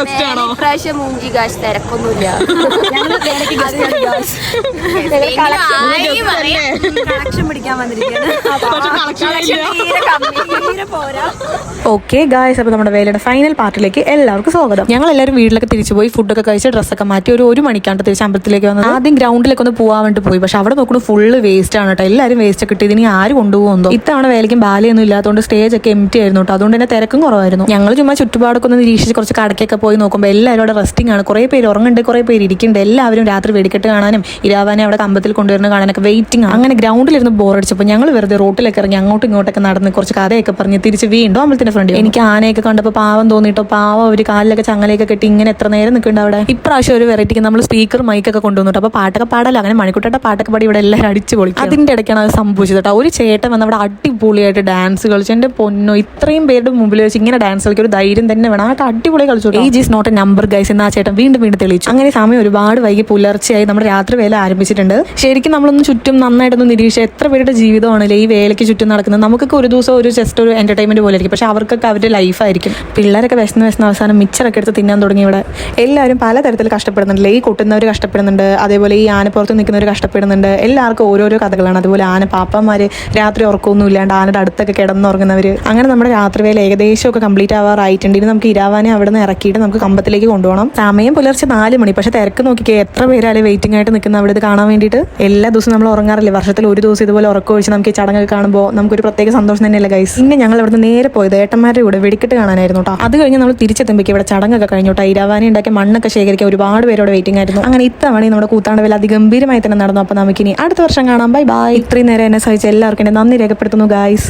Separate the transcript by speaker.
Speaker 1: ഇപ്രാവശ്യം മൂഞ്ചി കാശ് തിരക്കൊന്നുമില്ല. കളക്ഷൻ പിടിക്കാൻ
Speaker 2: ഓക്കെ ഗായ്സ്, അപ്പോൾ നമ്മുടെ വേലയുടെ ഫൈനൽ പാർട്ടിലേക്ക് എല്ലാവർക്കും സ്വാഗതം. ഞങ്ങൾ എല്ലാവരും വീട്ടിലൊക്കെ തിരിച്ചു പോയി, ഫുഡൊക്കെ കഴിച്ച് ഡ്രസ്സൊക്കെ മാറ്റി ഒരു മണിക്കാണ്ട് തിരിച്ച് അമ്പലത്തിലേക്ക് വന്നത്. ആദ്യം ഗ്രൗണ്ടിലേക്ക് ഒന്ന് പോകാൻ വേണ്ടി പോയി, പക്ഷെ അവിടെ നോക്കുന്നത് ഫുള്ള് വേസ്റ്റ് ആണ് കേട്ടോ. എല്ലാവരും വേസ്റ്റ് ഒക്കെ ഇട്ട് ഇതിനി ആര് കൊണ്ടുപോകുന്നോ. ഇത്തവണ വേലയ്ക്കും ബാലയൊന്നും ഇല്ലാത്തതുകൊണ്ട് സ്റ്റേജ് ഒക്കെ എംറ്റി ആയിരുന്നു കേട്ടോ. അതുകൊണ്ട് തന്നെ തിരക്കും കുറവായിരുന്നു. ഞങ്ങൾ ചുമ്മാ ചുറ്റുപാടൊക്കെ ഒന്ന് നിരീക്ഷിച്ച് കുറച്ച് കടക്കൊക്കെ പോയി നോക്കുമ്പോൾ എല്ലാവരും അവിടെ റെസ്റ്റിംഗ് ആണ്. കുറേ പേര് ഉറങ്ങുന്നുണ്ട്, കുറേ പേര് ഇരിക്കുന്നുണ്ട്. എല്ലാവരും രാത്രി വെടിക്കെട്ട് കാണാനും ഇരാവാനെ അവിടെ അമ്പലത്തിൽ കൊണ്ടുവരുന്ന കാണാനൊക്കെ വെയിറ്റിംഗ് ആണ്. അങ്ങനെ ഗ്രൗണ്ടിലിരുന്ന് ബോറടിച്ചപ്പോൾ ഞങ്ങൾ വെറുതെ റോട്ടിലൊക്കെ ഇറങ്ങി അങ്ങോട്ടും ഇങ്ങോട്ടൊക്കെ നടന്ന് കുറച്ച് കഥയൊക്കെ പറഞ്ഞ് തിരിച്ച് വീണ്ടും അമ്പലത്തിന്റെ ഫ്രണ്ട്. എനിക്ക് ആനയൊക്കെ കണ്ടപ്പോൾ പാവം തോന്നിട്ടോ. പാവം ഒരു കാലിലൊക്കെ ചങ്ങലയൊക്കെ കെട്ടി ഇങ്ങനെ എത്ര നേരം നിൽക്കുന്നുണ്ട് അവിടെ. ഇപ്രാവശ്യം ഒരു വെറൈറ്റിക്ക് നമ്മൾ സ്പീക്കർ മൈക്കൊക്കെ കൊണ്ടുവന്നിട്ട് അപ്പോൾ പാട്ടൊക്കെ പാടല്ലോ. അങ്ങനെ മണിക്കൂട്ട പാട്ടൊക്കെ പാടി ഇവിടെ എല്ലാവരും അടിച്ചു പൊളിക്കും. അതിന്റെ ഇടയ്ക്കാണ് അത് സംഭവിച്ചത് കേട്ടോ. ഒരു ചേട്ടൻ വന്ന് അവിടെ അടിപൊളിയായിട്ട് ഡാൻസ് കളിച്ചു. എന്റെ പൊന്നോ, ഇത്രയും പേരുടെ മുമ്പിൽ വെച്ച് ഇങ്ങനെ ഡാൻസ് കളിക്കാൻ ഒരു ധൈര്യം തന്നെ വേണം. ആ അടിപൊളി കളിച്ചു. Age is not a number guys എന്ന് ആ ചേട്ടൻ വീണ്ടും തെളിയിച്ചു. അങ്ങനെ സമയം ഒരുപാട് വൈകി പുലർച്ചയായി നമ്മുടെ രാത്രി വേല ആരംഭിച്ചിട്ടുണ്ട്. ശരിക്കും നമ്മളൊന്ന് ചുറ്റും നന്നായിട്ടൊന്ന് നിരീക്ഷിച്ച് എത്ര പേരുടെ ജീവിതമാണല്ലേ ഈ വേലയ്ക്ക് ചുറ്റും നടക്കുന്നത്. നമുക്കൊക്കെ ഒരു ദിവസം ഒരു ജസ്റ്റ് ഒരു എന്റർടൈൻമെന്റ് പോലെ ആയിരിക്കും, പക്ഷെ അവർക്കൊക്കെ അവരുടെ ലൈഫായിരിക്കും. പിള്ളേരൊക്കെ വിശന്ന് അവസാനം മിച്ചറൊക്കെ എടുത്ത് തിന്നാൻ തുടങ്ങി. ഇവിടെ എല്ലാവരും പലതരത്തിൽ കഷ്ടപ്പെടുന്നുണ്ട്. ഈ കൊട്ടുന്നവർ കഷ്ടപ്പെടുന്നുണ്ട്, അതേപോലെ ഈ ആനപ്പുറത്ത് നിൽക്കുന്നവർ കഷ്ടപ്പെടുന്നുണ്ട്. എല്ലാവർക്കും ഓരോരോ കഥകളാണ്. അതുപോലെ ആന പാപ്പന്മാര് രാത്രി ഉറക്കമൊന്നും ഇല്ലാണ്ട് ആനയുടെ അടുത്തൊക്കെ കിടന്നുറങ്ങുന്നവര്. അങ്ങനെ നമ്മുടെ രാത്രി വേല ഏകദേശം ഒക്കെ കംപ്ലീറ്റ് ആവാറായിട്ടുണ്ട്. ഇനി നമുക്ക് ഇരാവാനെ അവിടെ നിന്ന് ഇറക്കിയിട്ട് നമുക്ക് കമ്പത്തിലേക്ക് കൊണ്ടുപോകണം. സമയം പുലർച്ചെ 4 മണി. പക്ഷെ തിരക്ക് നോക്കിക്കേ, എത്ര പേരാലേ വെയിറ്റിംഗ് ആയിട്ട് നിൽക്കുന്ന അവിടെ ഇത് കാണാൻ വേണ്ടിയിട്ട്. എല്ലാ ദിവസവും നമ്മൾ ഉറങ്ങാറില്ലേ, വർഷത്തിൽ ഒരു ദിവസം ഇതുപോലെ ഉറക്കം ഒഴിച്ച് നമുക്ക് ഈ ചടങ്ങൊക്കെ കാണുമ്പോൾ നമുക്കൊരു പ്രത്യേക സന്തോഷം തന്നെയല്ലേ ഗൈസ്. പിന്നെ ഞങ്ങൾ ഇവിടെ നിന്ന് നേരെ പോയത് ഏട്ടന്മാരുടെ കൂടെ വെടിക്കെട്ട് കാണാനായിരുന്നു കേട്ടോ. അത് കഴിഞ്ഞ് നമ്മൾ തിരിച്ചെത്തുമ്പോഴേക്കും ഇവിടെ ചടങ്ങൊക്കെ കഴിഞ്ഞു കേട്ടോ. ഇരാവാനെ ഉണ്ടാക്കിയ മണ്ണൊക്കെ ശേഖരിക്കാൻ ഒരുപാട് പേരോട് വെയിറ്റിംഗ് ആയിരുന്നു. അങ്ങനെ ഇത്തവണ നമ്മുടെ കൂത്താണ്ട് വേല അതിഗംഭീരമായി തന്നെ നടന്നു. അപ്പോൾ നമുക്കിനി അടുത്ത വർഷം കാണാം. Bye bye. ഇത്രയും നേരം എന്നെ സഹിച്ച എല്ലാവർക്കും എന്നെ നന്ദി രേഖപ്പെടുത്തുന്നു ഗൈസ്.